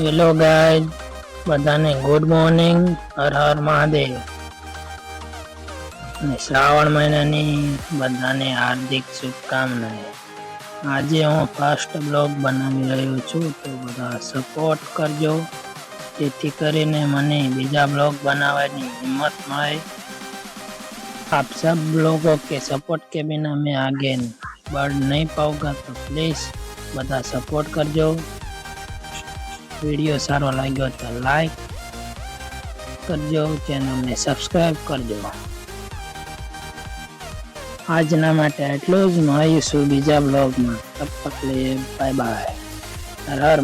Hello guys, બધાને good morning. Har Har Mahadev. અને શ્રાવણ મહિનાની બધાને હાર્દિક શુભકામનાઓ. આજે હું ફર્સ્ટ બ્લોગ બનાવી રહ્યો છું, તો બધા સપોર્ટ કરજો, જેથી કરીને મને બીજા બ્લોગ બનાવવાની હિम्मत મળે. आप सब लोगों के सपोर्ट के बिना मैं आगे बढ़ नहीं पाऊंगा, तो प्लीज બધા સપોર્ટ કરજો. વિડીયો સારો લાગ્યો તો લાઈક કરજો, ચેનલને સબસ્ક્રાઇબ કરજો. આજના માટે એટલું જ. મળીશું બીજા બ્લોગમાં. તબ તક લે બાય બાય. હર હર